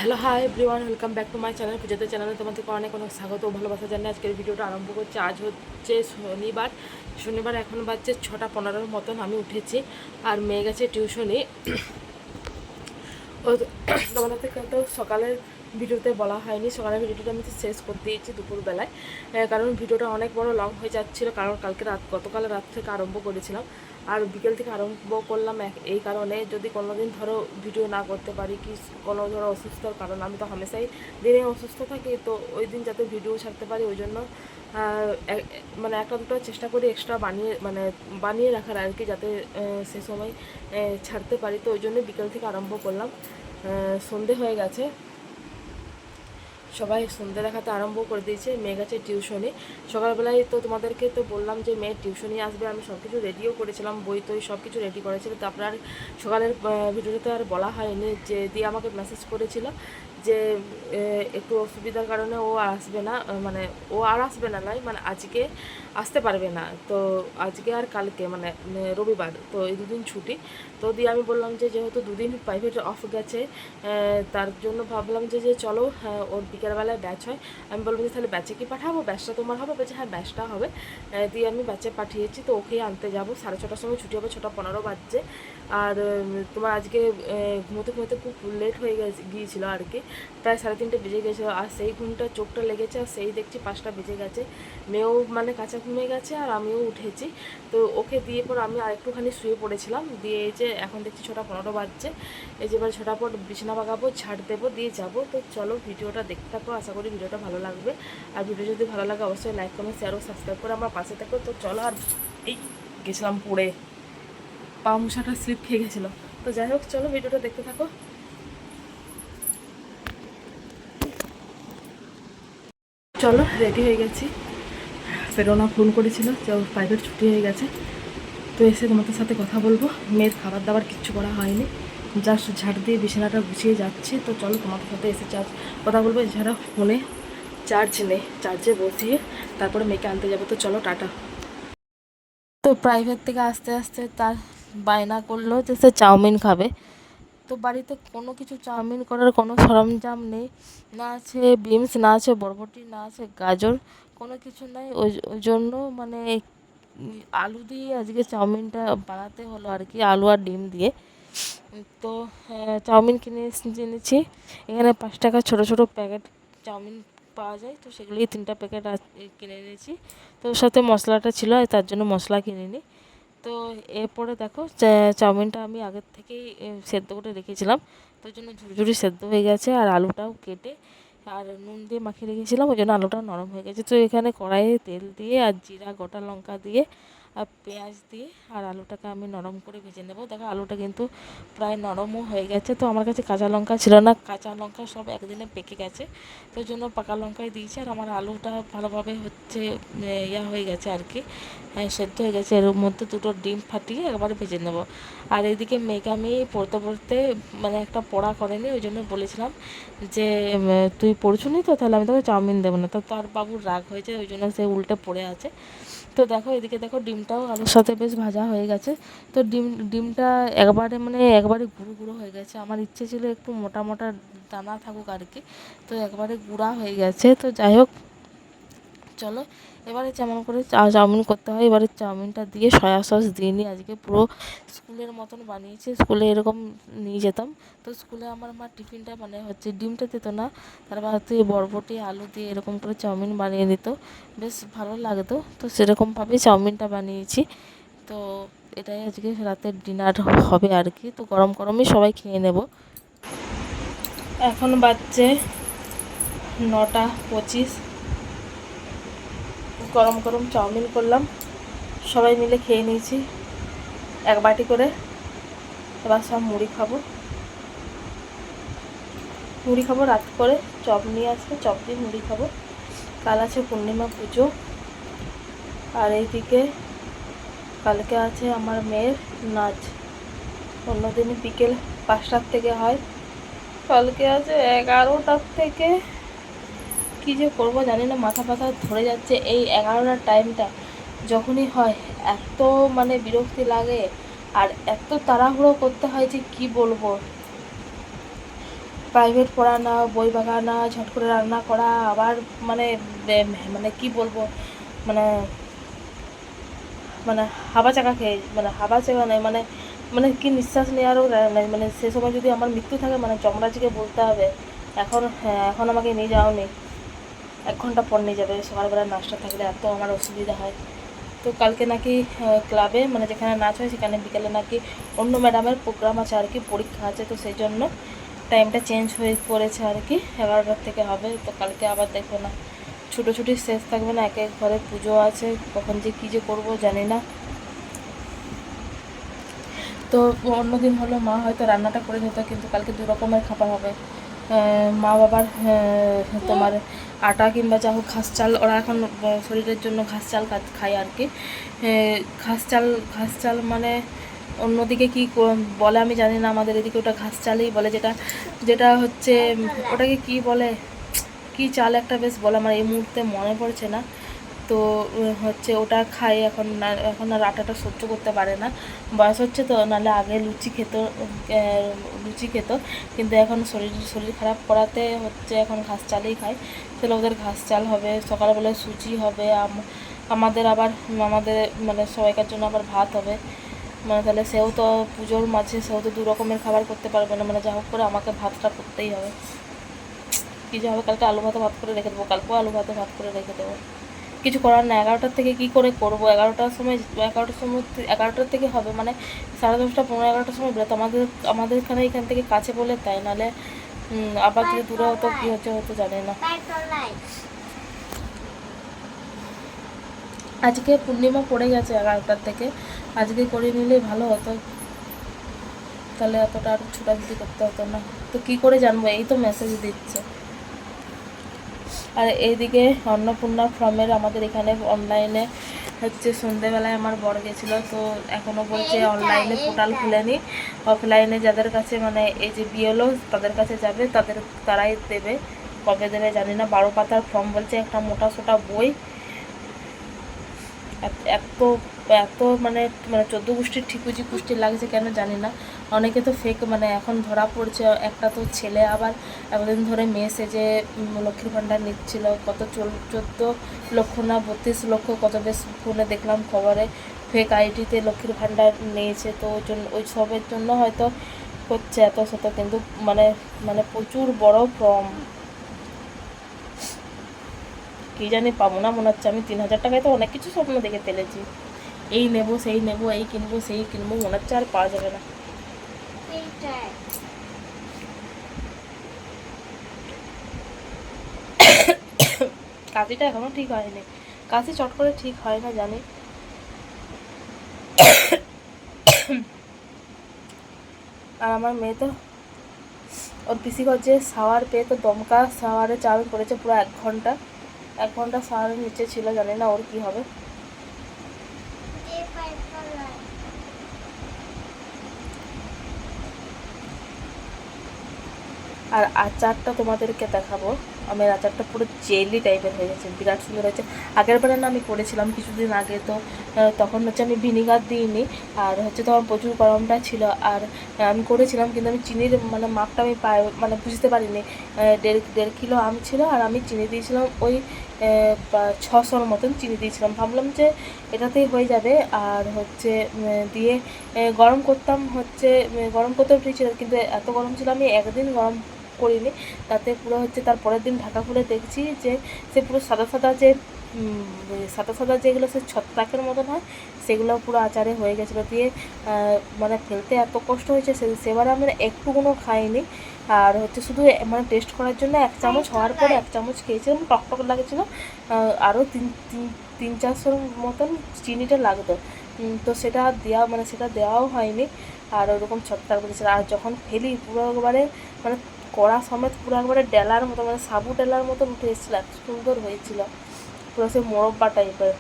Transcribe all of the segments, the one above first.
Hello hi everyone, welcome back to my channel. পুজোতে চ্যানেলে তোমাদেরকে অনেক অনেক স্বাগত ও ভালোবাসা জানিয়ে আজকের ভিডিওটা আরম্ভ করছি। আজ হচ্ছে শনিবার এখন বাজছে 6:15 মতন। আমি উঠেছি আর মেয়ে গেছে টিউশনি। ও তোমাদের থেকে তো সকালের ভিডিওতে বলা হয়নি, সকালের ভিডিওটা আমি শেষ করে দিয়েছি দুপুরবেলায়, কারণ ভিডিওটা অনেক বড় লং হয়ে যাচ্ছিলো। কারণ গতকাল রাত থেকে আরম্ভ করেছিলাম আর বিকেল থেকে আরম্ভ করলাম এই কারণে, যদি কোনো দিন ধরো ভিডিও না করতে পারি কি কোনো ধরো অসুস্থর কারণ, আমি তো হামেশাই দিনে অসুস্থ থাকি, তো ওই দিন যাতে ভিডিও ছাড়তে পারি ওই জন্য মানে একটা দুটো চেষ্টা করি এক্সট্রা বানিয়ে রাখার আর কি, যাতে সে সময় ছাড়তে পারি। তো ওই জন্য বিকেল থেকে আরম্ভ করলাম। সন্ধে হয়ে গেছে, সবাই সন্ধে দেখাতে আরম্ভ করে দিয়েছে। মেয়ে গেছে টিউশনি। সকালবেলায় তো তোমাদেরকে তো বললাম যে মেয়ের টিউশনি আসবে, আমি সব কিছু রেডিও করেছিলাম, বই টই সব কিছু রেডি করেছিল। তো আপনার সকালের ভিডিওতে আর বলা হয়নি, যে দিয়ে আমাকে মেসেজ করেছিল যে একটু অসুবিধার কারণে ও আর আসবে না, মানে ও আর আসবে না নয়, মানে আজকে আসতে পারবে না। তো আজকে আর কালকে মানে রবিবার, তো এই দুদিন ছুটি। তো দিয়ে আমি বললাম যে যেহেতু দুদিন প্রাইভেট অফ গেছে, তার জন্য ভাবলাম যে চলো ওর বিকেলবেলায় ব্যাচ হয়। আমি বলবো যে তাহলে ব্যাচে কি পাঠাবো, ব্যাচটা তোমার হবে? বলছে হ্যাঁ ব্যাচটা হবে। দিয়ে আমি ব্যাচে পাঠিয়েছি। তো ওকেই আনতে যাবো, 6:30টার সময় ছুটি হবে, 6:15 বাজছে। আর তোমার আজকে ঘুমোতে ঘুমোতে খুব লেট হয়ে গিয়েছিলো আর কি, প্রায় 3:30 বেজে গেছিলো। আর সেই ঘুমটা চোখটা লেগেছে, আর সেই দেখছি 5টা বেজে গেছে। মেয়েও মানে কাঁচা ঘুমিয়ে গেছে আর আমিও উঠেছি। তো ওকে দিয়ে পর আমি আরেকটুখানি শুয়ে পড়েছিলাম। দিয়ে এই যে এখন দেখছি 6:15 বাজছে। এই যে এবার 6টার পর বিছানা বাগাবো, ঝাড় দেবো, দিয়ে যাবো। তো চলো ভিডিওটা দেখতে থাকো, আশা করি ভিডিওটা ভালো লাগবে। আর ভিডিও যদি ভালো লাগে অবশ্যই লাইক কমেন্ট শেয়ার ও সাবস্ক্রাইব করে আমার পাশে থাকো। তো চলো। আর এই গেছিলাম পড়ে, পা মুসাটা স্লিপ খেয়ে গেছিলো। তো যাই হোক, চলো ভিডিওটা দেখতে থাকো। চলো, রেডি হয়ে গেছি। প্রেরণা ফোন করেছিল যে ওর প্রাইভেট ছুটি হয়ে গেছে, তো এসে তোমাদের সাথে কথা বলবো। মেয়ের খাবার দাবার কিচ্ছু করা হয়নি, জাস্ট ঝাড় দিয়ে বিছানাটা গুছিয়ে যাচ্ছে। তো চলো তোমাদের সাথে এসে কথা বলবো। এছাড়া ফোনে চার্জ নেই, চার্জে বসিয়ে তারপরে মেয়েকে আনতে যাবো। তো চলো, টাটা। তো প্রাইভেট থেকে আস্তে আস্তে তার বায়না করলো যে সে চাউমিন খাবে। তো বাড়িতে কোনো কিছু চাউমিন করার কোনো সরঞ্জাম নেই, না আছে বিনস, না আছে বরবটি, না আছে গাজর, কোনো কিছু নাই। ওই জন্য মানে আলু দিয়ে আজকে চাউমিনটা বানাতে হলো আর কি, আলু আর ডিম দিয়ে। তো চাউমিন এনেছি। এখানে 5 টাকা ছোটো ছোটো প্যাকেট চাউমিন পাওয়া যায়, তো সেগুলি 3টা প্যাকেট কিনে এনেছি। তো ওর সাথে মশলাটা ছিল, তার জন্য মশলা কিনে নিই। তো এরপরে দেখো চাউমিনটা আমি আগের থেকেই সেদ্ধ করে রেখেছিলাম, তো ওই জন্য ঝুরঝুরি সেদ্ধ হয়ে গেছে। আর আলুটাও কেটে আর নুন দিয়ে মাখিয়ে রেখেছিলাম, ওই জন্য আলুটাও নরম হয়ে গেছে। তো এখানে কড়াইয়ে তেল দিয়ে আর জিরা, গোটা লঙ্কা দিয়ে আর পেঁয়াজ দিয়ে আর আলুটাকে আমি নরম করে ভেজে নেবো। দেখো আলুটা কিন্তু প্রায় নরমও হয়ে গেছে। তো আমার কাছে কাঁচা লঙ্কা ছিল না, কাঁচা লঙ্কা সব একদিনে পেকে গেছে, তো ওই জন্য পাকা লঙ্কাই দিয়েছি। আর আমার আলুটা ভালোভাবে হচ্ছে হয়ে গেছে আর কি, সেদ্ধ হয়ে গেছে। এর মধ্যে দুটো ডিম ফাটিয়ে একবারে ভেজে নেবো। আর এইদিকে মেয়েকে আমি পড়তে পড়তে মানে একটা পড়া করেনি, ওই জন্য বলেছিলাম যে তুই পড়ছু নি তো, তাহলে আমি তোকে চাউমিন দেবো না। তো তার বাবুর রাগ হয়েছে, ওই জন্য সে উল্টে পড়ে আছে। তো দেখো এদিকে দেখো ডিমটাও আলুর সাথে বেশ ভাজা হয়ে গেছে। তো ডিমটা একবারে গুঁড়ো গুঁড়ো হয়ে গেছে। আমার ইচ্ছে ছিল একটু মোটা মোটা দানা থাকুক আর কি, তো একবারে গুঁড়া হয়ে গেছে। তো যাই হোক, চলো এবারে যেমন করে চাউমিন করতে হয়, এবারে চাউমিনটা দিয়ে সয়া সস দিয়ে নিই। আজকে পুরো স্কুলের মতন বানিয়েছি, স্কুলে এরকম নিয়ে যেতাম। তো স্কুলে আমার মা টিফিনটা মানে হচ্ছে ডিমটা দিত না, তারপর হচ্ছে বরবটি আলু দিয়ে এরকম করে চাউমিন বানিয়ে দিত, বেশ ভালো লাগতো। তো সেরকমভাবেই চাউমিনটা বানিয়েছি। তো এটাই আজকে রাতের ডিনার হবে আর কি। তো গরম গরমই সবাই খেয়ে নেব। এখন বাজছে 9:25। গরম গরম চাউমিন করলাম, সবাই মিলে খেয়ে নিয়েছি 1 বাটি করে। এবার সব মুড়ি খাবো, রাত করে চপ নিয়ে আসবে, চপ দিয়ে মুড়ি খাবো। কাল আছে পূর্ণিমা পুজো। আর এইদিকে কালকে আছে আমার মেয়ের নাচ, অন্যদিন বিকেল 5টার থেকে হয়, কালকে আছে 11টার থেকে। কী যে করবো জানি না, মাথা ব্যথা ধরে যাচ্ছে। এই 11টার টাইমটা যখনই হয় এত মানে বিরক্তি লাগে, আর এত তাড়াহুড়ো করতে হয় যে কি বলবো। প্রাইভেট পড়ানো, বই বাগানা, ঝট করে রান্না করা, আবার মানে মানে কি বলবো, মানে মানে হাওয়া চাকা খেয়ে, মানে হাওয়া চাকা নেই, মানে মানে কি নিঃশ্বাস নেওয়ারও নেই, মানে সে সময় যদি আমার মৃত্যু থাকে, মানে যমরাজকে বলতে হবে এখন, হ্যাঁ এখন আমাকে নিয়ে যাওয়া নেই, 1 ঘন্টা পর নিয়ে যাবে, সকালবেলা নাচটা থাকলে এত আমার অসুবিধা হয়। তো কালকে নাকি ক্লাবে, মানে যেখানে নাচ হয় সেখানে বিকেলে নাকি অন্য ম্যাডামের প্রোগ্রাম আছে আর কি, পরীক্ষা আছে, তো সেই জন্য টাইমটা চেঞ্জ হয়ে পড়েছে আর কি, 11টার থেকে হবে। তো কালকে আবার দেখবো না, ছুটোছুটি শেষ থাকবে না, এক এক ঘরে পুজো আছে, কখন যে কী যে করবো জানি না। তো অন্য দিন হলো মা হয়তো রান্নাটা করে দিত, কিন্তু কালকে 2 রকমের খাবার হবে। মা বাবার তোমার আটা কিংবা যা হোক ঘাস চাল, ওরা এখন শরীরের জন্য ঘাস চাল খায় আর কি। ঘাস চাল মানে অন্যদিকে কি বলে আমি জানি না, আমাদের এদিকে ওটা ঘাস চালই বলে, যেটা যেটা হচ্ছে ওটাকে কি বলে, কি চাল একটা বেশ বলে, আমার এই মুহূর্তে মনে পড়ছে না। তো হচ্ছে ওটা খাই এখন, না এখন আর আটাটা সহ্য করতে পারে না, বয়স হচ্ছে তো, নাহলে আগে লুচি খেত, কিন্তু এখন শরীর খারাপ করাতে হচ্ছে এখন ঘাস চালই খায়। তাহলে ওদের ঘাস চাল হবে, সকালবেলায় সুজি হবে, আমাদের আবার আমাদের মানে সবাইকার জন্য আবার ভাত হবে, মানে তাহলে সেও তো পুজোর মাঝে সেও তো 2 রকমের খাবার করতে পারবে না, মানে যা হোক করে আমাকে ভাতটা করতেই হবে। কী যে হবে, কালকে আলু ভাতে ভাত করে রেখে দেবো, কালকেও আলু ভাতে ভাত করে রেখে দেবো, কিছু করার না। 11টার থেকে কি করে করবো, 11টার থেকে হবে, মানে 10:30 15 11টার সময় বেরোতো, আমাদের এখান থেকে কাছে বলে তাই, নাহলে আবার যদি দূরে হতো কী হতো জানি না। আজকে পূর্ণিমা পড়ে গেছে 11টার থেকে, আজকে করে নিলে ভালো হতো, তাহলে এতটা আর ছুটাছুটি করতে হতো না। তো কি করে জানবো, এই তো মেসেজ দিচ্ছে। আর এইদিকে অন্নপূর্ণা ফর্মের আমাদের এখানে অনলাইনে হচ্ছে, সন্ধেবেলায় আমার বর গেছিলো, তো এখনও বলছে অনলাইনে পোর্টাল খুলেনি, অফলাইনে যাদের কাছে মানে এই যে বিএলও তাদের কাছে যাবে, তারাই দেবে, কবে দেবে জানি না। 12 পাতার ফর্ম বলছে, একটা মোটা সোটা বই, এত এত মানে মানে 14 গোষ্ঠীর ঠিকুজি কুষ্টি লাগছে কেন জানি না। অনেকে তো ফেক, মানে এখন ধরা পড়ছে, একটা তো ছেলে আবার এতদিন ধরে মেয়ে সেজে লক্ষ্মীর ভাণ্ডার নিচ্ছিল, কত 14 লক্ষ না 32 লক্ষ, কত বেশ ফোনে দেখলাম খবরে, ফেক আইডিতে লক্ষ্মীর ভাণ্ডার নিয়েছে। তো ওই জন্য ওই সবের জন্য হয়তো হচ্ছে এত শত, কিন্তু মানে মানে প্রচুর বড় ফর্ম, কী জানি পাবো না মনে হচ্ছে। আমি 3,000 টাকায় তো অনেক কিছু স্বপ্ন দেখে ফেলেছি, এই নেবো সেই নেবো, এই কিনবো সেই কিনবো, মনে হচ্ছে আর পাওয়া যাবে না। কাশিটা এখনো ঠিক হয়নি, কাশি চট করে ঠিক হয় না জানি। আর আমার মেয়ে তো ওর পিসিঘর যে শাওয়ার পেয়ে তো দমকা শাওয়ারে চান করেছে পুরো 1 ঘন্টা, 1 ঘন্টা শাওয়ারের নিচে ছিল, জানি না ওর কি হবে। আর আচারটা তোমাদেরকে দেখাবো, আমের আচারটা পুরো জেলি টাইপের হয়ে গেছে, বিরাট সুন্দর হয়েছে। আগের বারে না আমি করেছিলাম কিছুদিন আগে, তো তখন হচ্ছে আমি ভিনিগার দিইনি, আর হচ্ছে তখন প্রচুর গরমটা ছিল, আর আমি করেছিলাম, কিন্তু আমি চিনির মানে মাপটা আমি মানে বুঝতে পারিনি। 1.5 কিলো আম ছিল, আর আমি চিনি দিয়েছিলাম ওই 600-র মতন চিনি দিয়েছিলাম, ভাবলাম যে এটাতেই হয়ে যাবে। আর হচ্ছে দিয়ে গরম করতাম, হচ্ছে গরম করতে উঠেছিল, কিন্তু এত গরম ছিল, আমি একদিন গরম করিনি, তাতে পুরো হচ্ছে তার পরের দিন ঢাকা খুলে দেখছি যে সে পুরো সাদা সাদা যে সাদা সাদা যেগুলো সে ছত্রাকের মতন হয়, সেগুলো পুরো আচারে হয়ে গেছিলো। দিয়ে মানে ফেলতে এত কষ্ট হয়েছে, সেবারে আমি একটুকুনো খাইনি, আর হচ্ছে শুধু মানে টেস্ট করার জন্য 1 চামচ হওয়ার পরে 1 চামচ খেয়েছিলাম, টকটক লাগছিলো, আরও 3-400 মতন চিনিটা লাগতো, তো সেটা দেওয়া মানে সেটা দেওয়াও হয়নি, আর ওরকম ছত্রাক বেরিয়েছিল। আর যখন ফেলি পুরো একবারে মানে কড়া সমেত পুরো একবারে ডেলার মতো, মানে সাবু ডেলার মতো উঠে এসেছিলো, এত সুন্দর হয়েছিল, পুরো সে মোরব্বা টাইপের।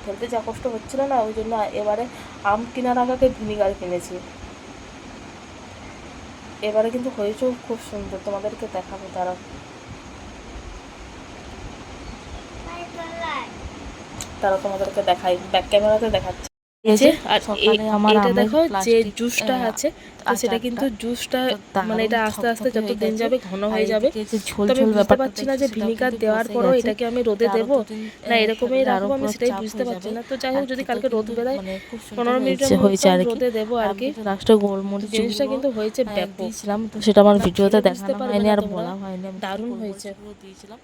ফেলতে যা কষ্ট হচ্ছিলো না, ওই জন্য এবারে আম কেনার আগে ভিনিগার কিনেছি। এবারে কিন্তু হয়েছেও খুব সুন্দর, তোমাদেরকে দেখাবো, তারা তোমাদেরকে দেখাই, ব্যাক ক্যামেরাতে দেখাচ্ছি। এই যে আর এটা দেখো যে জুসটা আছে, তো সেটা কিন্তু জুসটা মানে এটা আস্তে আস্তে যত দিন যাবে ঘন হয়ে যাবে। তো আমি বুঝতে পারছি না যে ভিনিগার দেওয়ার পরও এটাকে আমি রোদে দেবো না এরকমই রাখবো, আমি সেটাই বুঝতে পারছি না। তো যাই হোক, যদি কালকে রোদ বেরোয় 15 মিনিটের মতো রোদে দেবো আর কি। লাস্টে গোলমরিচ জিনিসটা কিন্তু হয়েছে ব্যাপক, দিয়েছিলাম, তো সেটা আমার ভিডিওতে বুঝতে দেখানো পারবে হয়নি না আর তোমরা, বলা হয়নি। আমি দারুণ হয়েছে। দিয়েছিলাম,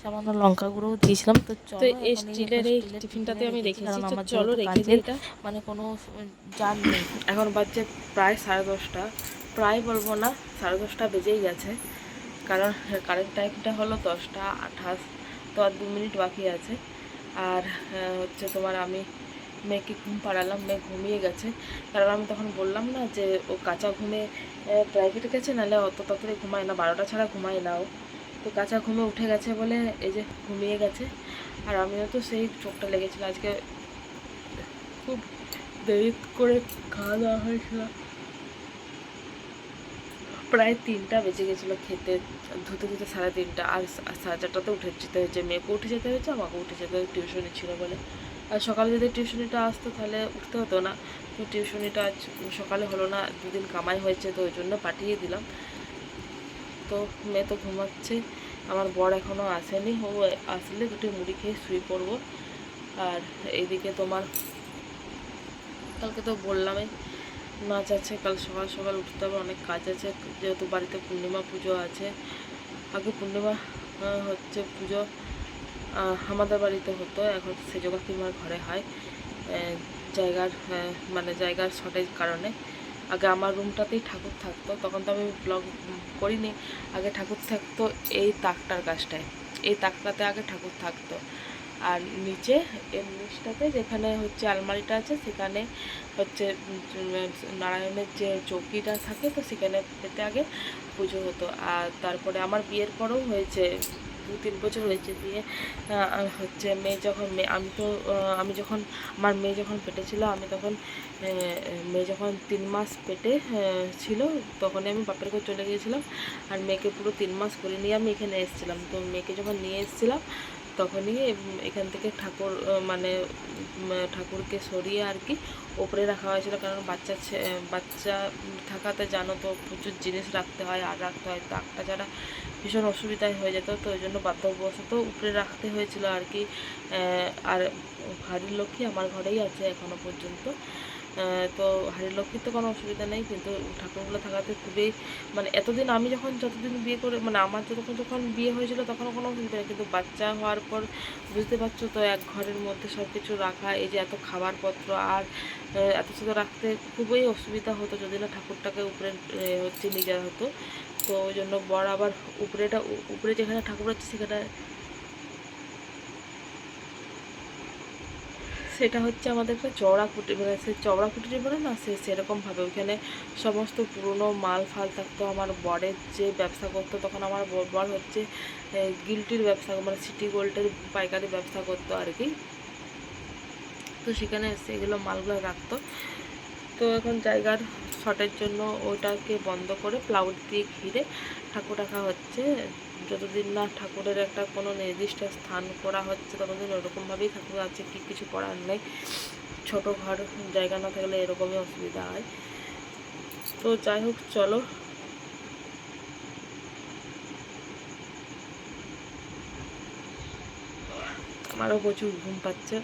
সামান্য লঙ্কা গুঁড়োও দিয়েছিলাম। তো তো এই স্টিলের এই টিফিনটাতে আমি রেখেছি, কারণ তো আমার চলো রেখে দিই এটা। মানে কোনো জান নেই। এখন বাজছে প্রায় 10:30, প্রায় বলবো না 10:30 বেজেই গেছে, কারণ কারেন্ট টাইমটা হলো 10:28, তো আর 2 মিনিট বাকি আছে। আর হচ্ছে তোমার আমি মেয়েকে ঘুম পাড়ালাম, মেয়ে ঘুমিয়ে গেছে, কারণ আমি তখন বললাম না যে ও কাঁচা ঘুমে প্রাইভেটে গেছে, নাহলে অত তাড়াতাড়ি ঘুমায় না, 12টা ছাড়া ঘুমায় না ও। তো কাঁচা ঘুমে উঠে গেছে বলে এই যে ঘুমিয়ে গেছে। আর আমিও তো সেই চোখটা লেগেছিল আজকে, খুব দেরি করে খাওয়া দাওয়া হয়েছিল, প্রায় 3টা বেজে গেছিলো খেতে, ধুতে ধুতে 3:30, আর 4:30 উঠে যেতে হয়েছে, মেয়েকে উঠে যেতে হয়েছে, আমাকে উঠে যেতে হয়েছে, টিউশনি ছিল বলে। আর সকালে যদি টিউশনিটা আসতো তাহলে উঠতে হতো না, তো টিউশনিটা আজ সকালে হলো না, 2 দিন কামাই হয়েছে, তো ওই জন্য পাঠিয়ে দিলাম। তো মেয়ে তো ঘুমাচ্ছে, আমার বর এখনও আসেনি, ও আসলে 2টি মুড়ি খেয়ে শুয়ে পড়বো। আর এইদিকে তোমার কালকে তো বললামই নাচ আছে, কাল সকাল সকাল উঠতে হবে, অনেক কাজ আছে, যেহেতু বাড়িতে পূর্ণিমা পুজো আছে। আগে পূর্ণিমা হচ্ছে পুজো আমাদের বাড়িতে হতো, এখন সেজ কাকিমার ঘরে হয়, জায়গার মানে জায়গার শর্টেজ কারণে। আগে আমার রুমটাতেই ঠাকুর থাকতো, তখন তো আমি ব্লগ করিনি, আগে ঠাকুর থাকতো এই তাকটার কাছটায়, এই তাকটাতে আগে ঠাকুর থাকতো। আর নিচে এর নিচটাতে যেখানে হচ্ছে আলমারিটা আছে, সেখানে হচ্ছে নারায়ণের যে চৌকিটা থাকে, তো সেখানে পেতে আগে পুজো হতো। আর তারপরে আমার বিয়ের পরেও হয়েছে, 2-3 বছর হয়েছে বিয়ে, হচ্ছে মেয়ে যখন আমি যখন আমার মেয়ে যখন পেটে ছিল, আমি তখন মেয়ে যখন 3 মাস পেটে ছিল, তখনই আমি বাপের ঘর চলে গিয়েছিলাম, আর মেয়েকে পুরো 3 মাস করে নিয়ে আমি এখানে এসেছিলাম। তো মেয়েকে যখন নিয়ে এসেছিলাম তখনই এখান থেকে ঠাকুর মানে ঠাকুরকে সরিয়ে আর কি ওপরে রাখা হয়েছিল, কারণ বাচ্চা থাকাতে জানো তো প্রচুর জিনিস রাখতে হয়, আর রাখতে হয়, তাকটা ছাড়া ভীষণ অসুবিধায় হয়ে যেত, তো ওই জন্য বাধ্যবশত উপরে রাখতে হয়েছিল আর কি। আর হাড়ির লক্ষ্মী আমার ঘরেই আছে এখনও পর্যন্ত, তো হাড়ির লক্ষ্মীর তো কোনো অসুবিধা নেই, কিন্তু ঠাকুরগুলো থাকাতে খুবই মানে এতদিন আমি যতদিন বিয়ে করে মানে আমার যখন বিয়ে হয়েছিল তখনও কোনো অসুবিধা নেই, কিন্তু বাচ্চা হওয়ার পর বুঝতে পারছো তো, এক ঘরের মধ্যে সব কিছু রাখা, এই যে এত খাবারপত্র আর এত কিছু রাখতে খুবই অসুবিধা হতো, যদি না ঠাকুরটাকে উপরে হচ্ছে নিয়ে যাওয়া হতো। তো ওই জন্য বর আবার উপরে যেখানে ঠাকুর আছে সেটা হচ্ছে আমাদের একটা চওড়া কুটি, মানে সে চওড়া কুটিরে বলে না, সেরকমভাবে ওইখানে সমস্ত পুরনো মাল ফাল থাকতো। আমার বরের যে ব্যবসা করতো তখন, আমার বর হচ্ছে গিল্টির ব্যবসা, মানে সিটি গোল্ডের পাইকারি ব্যবসা করতো আর কি, তো সেখানে সেগুলো মালগুলো রাখতো। তো এখন জায়গার শর্টের জন্য ওটাকে বন্ধ করে প্লাউড দিয়ে ঘিরে ঠাকুর রাখা হচ্ছে, যতদিন না ঠাকুরের একটা কোনো নির্দিষ্ট স্থান করা হচ্ছে ততদিন ওরকমভাবেই ঠাকুর আছে, কিছু করার নেই। ছোট ঘর, জায়গা না থাকলে এরকমই অসুবিধা হয়। তো যাই হোক চলো, আমারও প্রচুর ঘুম পাচ্ছে।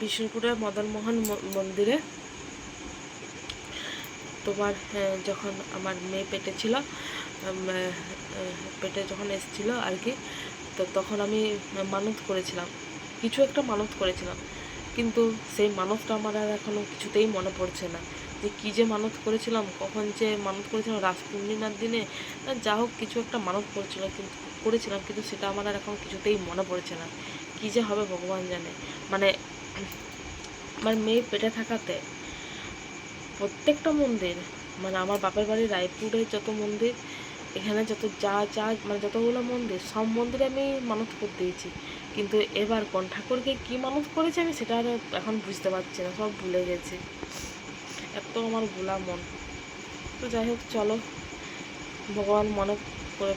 বিষ্ণুপুরের মদনমোহন মন্দিরে তোমার যখন আমার মেয়ে পেটে ছিল, পেটে যখন এসেছিল আর কি, তো তখন আমি মানত করেছিলাম, কিছু একটা মানত করেছিলাম, কিন্তু সেই মানতটা আমার আর এখনও কিছুতেই মনে পড়ছে না যে কী যে মানত করেছিলাম, কখন যে মানত করেছিলাম, রাস পূর্ণিমার দিনে যা হোক কিছু একটা মানত করেছিলাম, কিন্তু সেটা আমার আর এখন কিছুতেই মনে পড়ছে না, কী যে হবে ভগবান জানে। মানে আমার মেয়ে পেটে থাকাতে প্রত্যেকটা মন্দির, মানে আমার বাপের বাড়ি রায়পুরে যত মন্দির, এখানে যা মানে যতগুলো মন্দির, সব মন্দিরে আমি মানত করে দিয়েছি, কিন্তু এবার কোন ঠাকুরকে কী মানত করেছি আমি সেটা আর এখন বুঝতে পারছি না, সব ভুলে গেছি, এত আমার ভোলা মন। তো যাই হোক চলো, ভগবান মনে করে,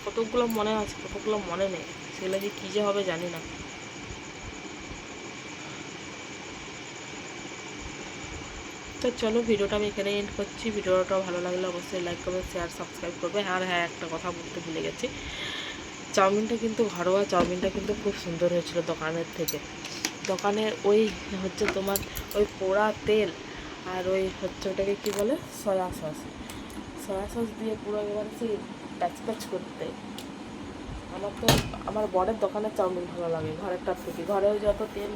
কতগুলো মনে আছে কতগুলো মনে নেই, সেগুলো যে কী যে হবে জানি না। তো চলো ভিডিওটা আমি এখানে এন্ড করছি। ভিডিওটা ভালো লাগলে অবশ্যই লাইক করবে, শেয়ার, সাবস্ক্রাইব করবে। আর হ্যাঁ, একটা কথা বলতে ভুলে গেছি, চাউমিনটা কিন্তু ঘরোয়া চাউমিনটা কিন্তু খুব সুন্দর হয়েছিল দোকানের থেকে। দোকানের ওই হচ্ছে তোমার ওই পোড়া তেল আর ওই হচ্ছে ওটাকে কী বলে, সয়া সস দিয়ে পুরো একেবারে সেই প্যাচ প্যাচ করতে। আমার বরের দোকানের চাউমিন ভালো লাগে ঘরেরটার থেকে। ঘরে ওই যত তেল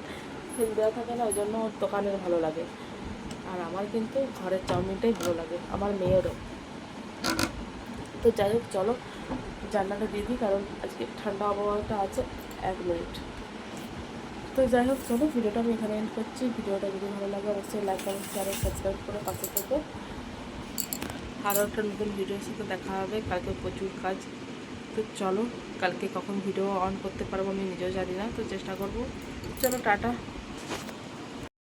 দেওয়া থাকে না, ওই জন্য ওর দোকানের ভালো লাগে। আর আমার কিন্তু ঘরের চাউমিনটাই ভালো লাগে, আমার মেয়েরও। তো যাই হোক, চলো জানলাটা দিয়ে দিই, কারণ আজকে ঠান্ডা আবহাওয়াটা আছে। 1 মিনিট। তো যাই হোক, চলো ভিডিওটা আমি এখানে এন্ড করছি। ভিডিওটা যদি ভালো লাগে অবশ্যই লাইক কমেন্ট শেয়ার সাবস্ক্রাইব করে পাশে থেকে। আরও একটা নতুন ভিডিওর সাথে দেখা হবে। কালকে প্রচুর কাজ। তো চলো, কালকে কখন ভিডিও অন করতে পারবো আমি নিজেও জানি না, তো চেষ্টা করবো। চলো টাটা।